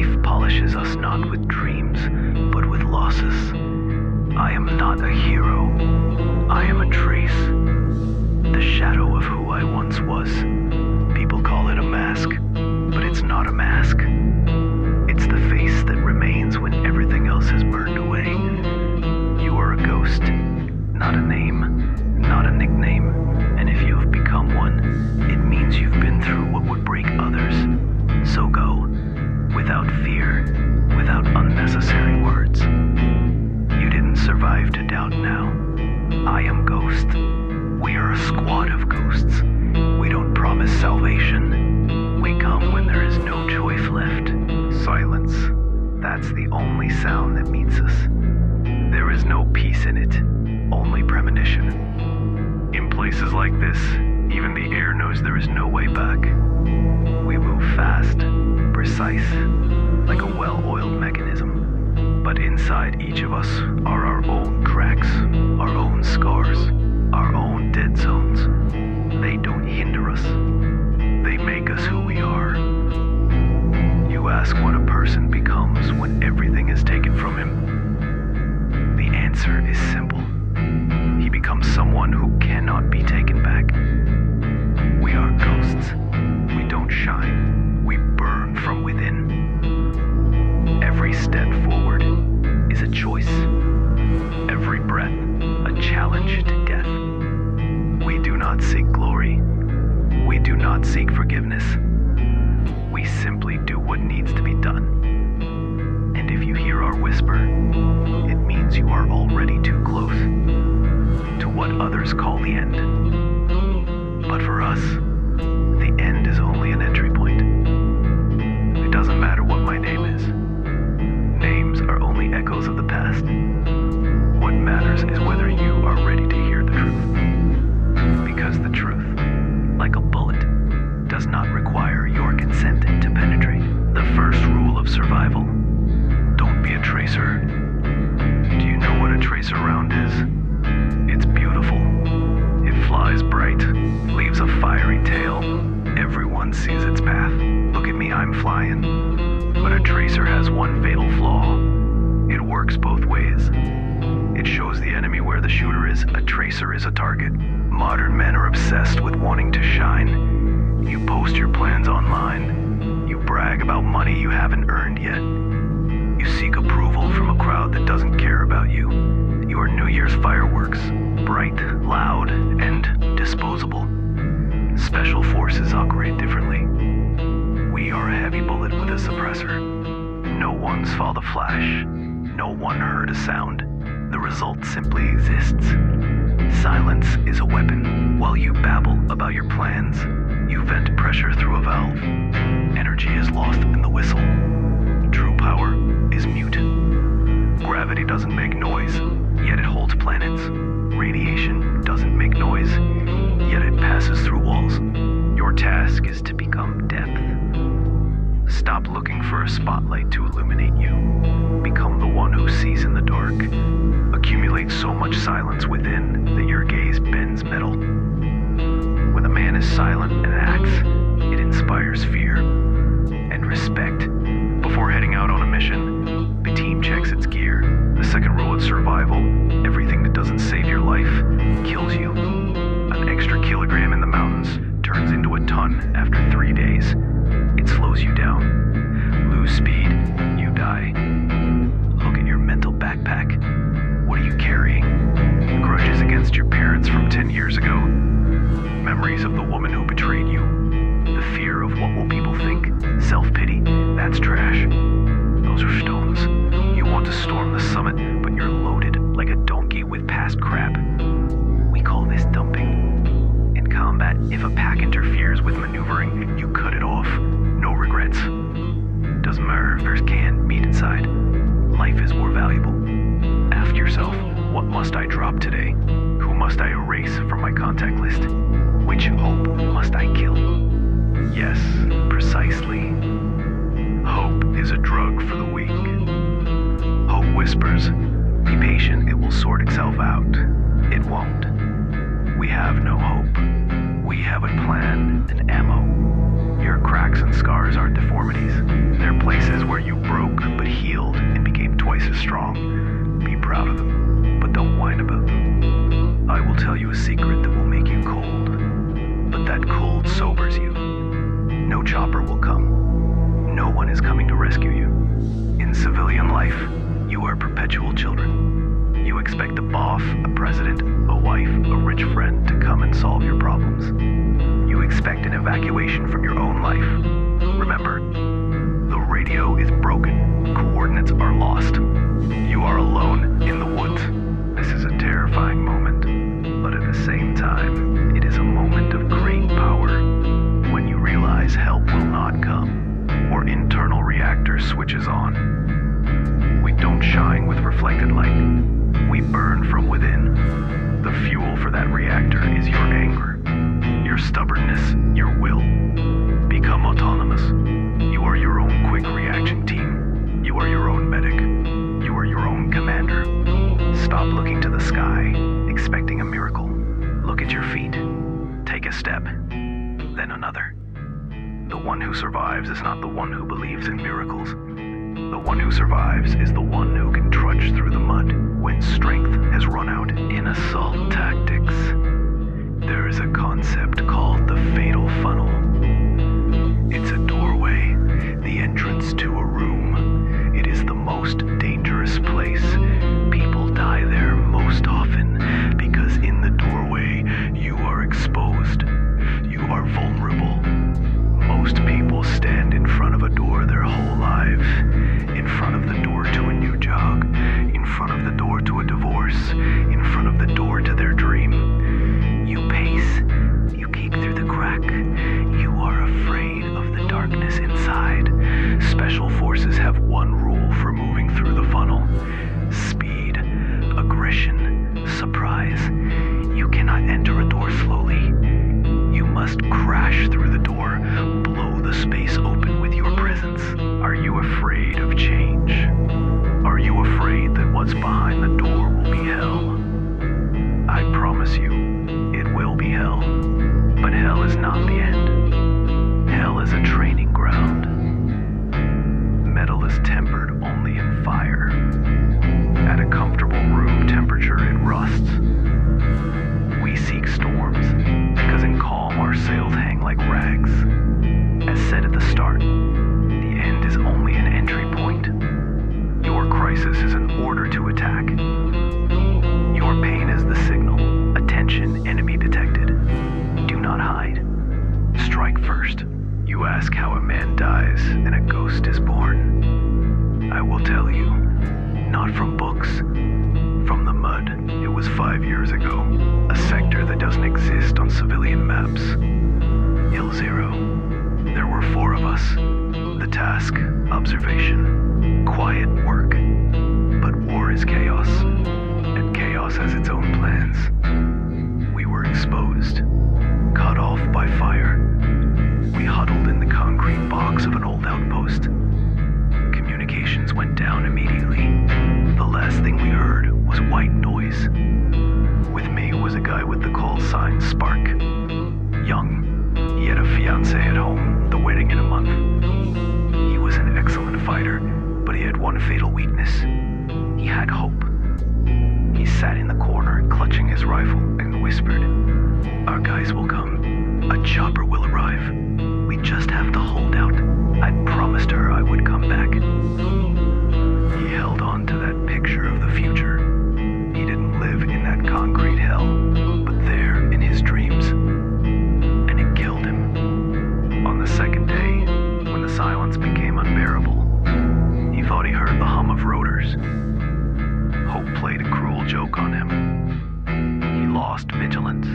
Life polishes us not with dreams, but with losses. I am not a hero. I am a trace. The shadow of who I once was. People call it a mask, but it's not a mask. It's the face that remains when everything else has burned away. You are a ghost, not a name, not a nickname. And if you have become one, it means you've been through what would break others. So go, without fear, without unnecessary words. You didn't survive to doubt now. I am Ghost. We are a squad of ghosts. We don't promise salvation. We come when there is no choice left. Silence. That's the only sound that meets us. There is no peace in it, only premonition. In places like this, even the air knows there is no way back. We move fast, precise, like a well-oiled mechanism. But inside each of us are our own cracks, our own scars, our own dead zones. They don't hinder us. They make us who we are. You ask what a person becomes when everything is taken from him. The answer is simple. He becomes someone who cannot be taken back. We are ghosts. We don't shine. We burn from within. Every step forward is a choice. Every breath a challenge to death. We do not seek glory. We do not seek forgiveness. We simply do what needs to be done. And if you hear our whisper, it means you are already too close to what others call the end. But for us, the end is only an entry point. It doesn't matter what my name is. Names are only echoes of the past. What matters is whether you are ready to hear the truth. Because the truth, like a bullet, does not require your consent to penetrate. The first rule of survival: don't be a tracer. Do you know what a tracer round is? It's beautiful. It flies bright, leaves a fiery tail. Everyone sees its path. Look at me, I'm flying. But a tracer has one fatal flaw. It works both ways. It shows the enemy where the shooter is. A tracer is a target. Modern men are obsessed with wanting to shine. You post your plans online. You brag about money you haven't earned yet. You seek approval from a crowd that doesn't care about you. Your New Year's fireworks, bright, loud, and disposable. Special forces operate differently. We are a heavy bullet with a suppressor. No one saw the flash. No one heard a sound. The result simply exists. Silence is a weapon. While you babble about your plans, you vent pressure through a valve. Energy is lost in the whistle. True power is mute. Gravity doesn't make noise, yet it holds planets. Radiation doesn't make noise, yet it passes through walls. Your task is to become depth. Stop looking for a spotlight to illuminate you. Become the one who sees in the dark. Accumulate so much silence within that your gaze bends metal. When a man is silent and acts, it inspires fear and respect. Before heading out on a mission, the team checks its gear. The second rule of survival: everything that doesn't save your life kills you. An extra kilogram in the mountains turns into a ton after 3 days. It slows you down. Lose speed, you die. Look at your mental backpack. What are you carrying? Grudges against your parents from 10 years ago? Memories of the woman who betrayed you? The fear of what will people think? Self-pity? That's trash. Those are stones. You want to storm the summit, but you're loaded like a donkey with past crap. We call this dumping. In combat, if a pack interferes with maneuvering, you cut it off. No regrets. Doesn't matter if there's canned meat inside. Life is more valuable. Ask yourself, what must I drop today? Who must I erase from my contact list? Which hope must I kill? Yes, precisely. Hope is a drug for the weak. Hope whispers, be patient, it will sort itself out. It won't. We have no hope. We have a plan and ammo. Your cracks and scars aren't deformities. They're places where you broke but healed and became twice as strong. Be proud of them, but don't whine about them. I will tell you a secret that will make you cold, but that cold sobers you. No chopper will come. No one is coming to rescue you. In civilian life, you are perpetual children. You expect a boss, a president, a wife, a rich friend to come and solve your problems. You expect an evacuation from your own life. Remember, the radio is broken. Coordinates are lost. You are alone in the woods. This is a terrifying moment, but at the same time, it is a moment of great power when you realize help will not come or internal reactor switches on. We don't shine with reflected light. We burn from within. The fuel for that reactor is your anger, your stubbornness, your will. Become autonomous. You are your own quick reaction team. You are your own medic. You are your own commander. Stop looking to the sky, expecting a miracle. Look at your feet. Take a step, then another. The one who survives is not the one who believes in miracles. The one who survives is the one who can trudge through the mud when strength has run out. In assault tactics, there is a concept called the fatal funnel. It's a doorway, the entrance to a room. It is the most dangerous place. People die there most often because in the doorway you are exposed. You are vulnerable. Most people stand in front of a door their whole lives. In front of the door to a new job. In front of the door to a divorce. In front of the door to their dream. You pace. You peek through the crack. You are afraid of the darkness inside. Special forces have one rule for moving through the funnel. Speed, aggression, surprise. You cannot enter a door slowly. You must crash through the door, blow the space open with your presence. Are you afraid of change? Are you afraid that what's behind the door will be hell? I promise you, it will be hell. But hell is not the end. Hell is a training ground. Metal is tempered only in fire. At a comfortable room temperature, it rusts. We seek storms, because in calm our sails hang like rags. As said at the start, the end is only an entry point. Your crisis is an order to attack. Your pain is the signal. Attention, enemy detected. Do not hide. Strike first. You ask how a man dies and a ghost is born. I will tell you, not from books, from the mud. It was 5 years ago. A sector that doesn't exist on civilian maps. Hill Zero. There were 4 of us. The task, observation, quiet work. But war is chaos, and chaos has its own plans. We were exposed, cut off by fire. We huddled in the concrete box of an old outpost. Communications went down immediately. The last thing we heard was white noise. With me was a guy with the call sign Spark. Young. He had a fiancé at home, the wedding in a month. He was an excellent fighter, but he had one fatal weakness. He had hope. He sat in the corner, clutching his rifle, and whispered, "Our guys will come. A chopper will arrive. We just have to hold out. I promised her I would come back." He held on to that picture of the future. He didn't live in that concrete hell, but there in his dreams. And it killed him. On the second day, when the silence became unbearable, he thought he heard the hum of rotors. Hope played a cruel joke on him. He lost vigilance.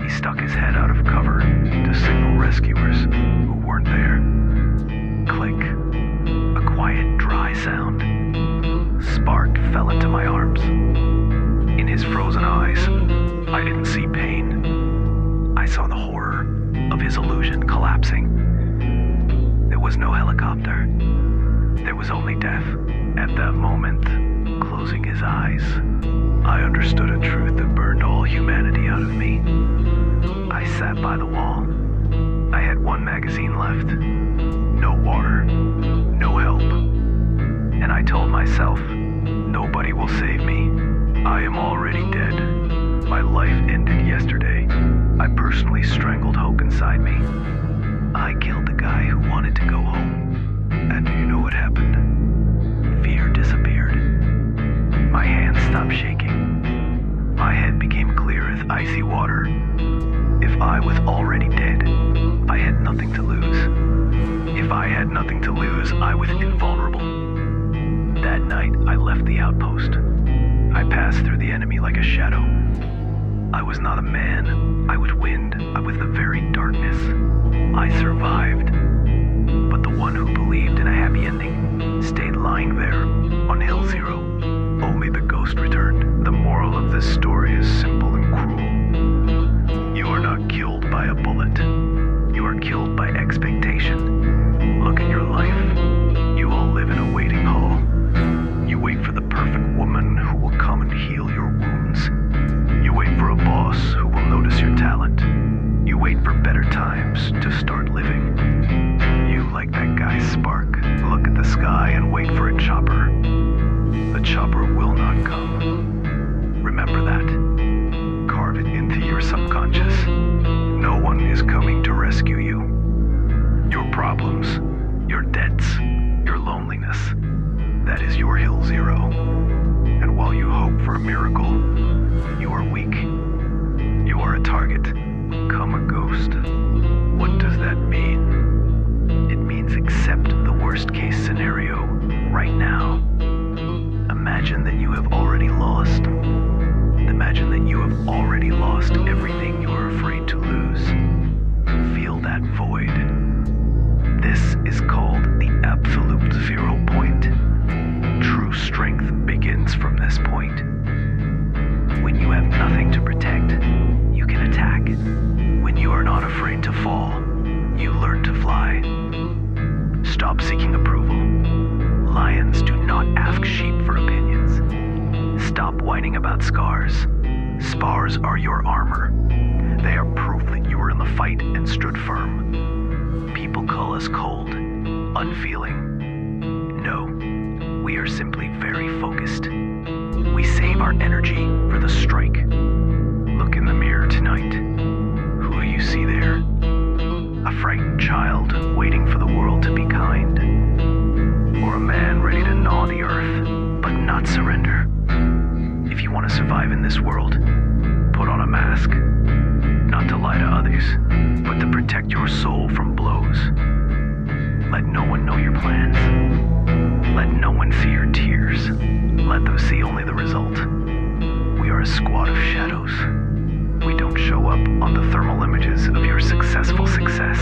He stuck his head out of cover to signal rescuers who weren't there. Click. A quiet, dry sound. Spark fell into my arms. In his frozen eyes, I didn't see pain. I saw the horror of his illusion collapsing. There was no helicopter. There was only death. At that moment, closing his eyes, I understood a truth that burned all humanity out of me. I sat by the wall. I had one magazine left. left. No water, no help. And I told myself, nobody will save me. I am already dead. My life ended yesterday. I personally strangled Hoke inside me. I killed the guy who wanted to go home. And do you know what happened? Fear disappeared. My hands stopped shaking. My head became clear as icy water. If I was already dead, I had nothing to lose. If I had nothing to lose, I was invulnerable. That night, I left the outpost. I passed through the enemy like a shadow. I was not a man. I was wind. I was the very darkness. I survived. But the one who believed in a happy ending stayed lying there on Hill Zero. Only the ghost returned. The moral of this story is simple and cruel. You are not killed by a bullet. You are killed by expectation. Look at your life. You all live in a waiting hall. You wait for the perfect woman who will come and heal your wounds. You wait for a boss who will notice your talent. You wait for better times to start living. You, like that guy Spark, look at the sky and wait for a chopper. The chopper will not come. Remember that. Carve it into your subconscious. No one is coming to rescue you. Your problems, your debts, your loneliness, that is your Hill Zero. And while you hope for a miracle, you are weak. You are a target. Come a ghost. What does that mean? It means accept the worst case scenario right now. Imagine that you have already lost. Imagine that you have already lost everything you are afraid to lose. Feel that void. This is called the absolute 0 point. True strength begins from this point. When you have nothing to protect, you can attack. When you are not afraid to fall, you learn to fly. Stop seeking approval. Lions do not ask sheep for opinions. Stop whining about scars. Spars are your armor. They are proof that you were in the fight and stood firm. People call us cold, unfeeling. No, we are simply very focused. We save our energy for the strike. Look in the mirror tonight. Who do you see there? A frightened child waiting for the world to be kind? Or a man ready to gnaw the earth, but not surrender? If you want to survive in this world, put on a mask. Not to lie to others, but to protect your soul from blows. Let no one know your plans. Let no one see your tears. Let them see only the result. We are a squad of shadows. We don't show up on the thermal images of your successful success.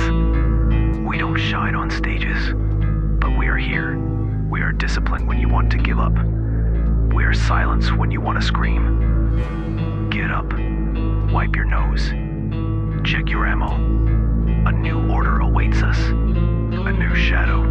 We don't shine on stages, but we are here. We are disciplined when you want to give up. We are silence when you want to scream. Get up. Wipe your nose. Check your ammo. A new order awaits us. A new shadow.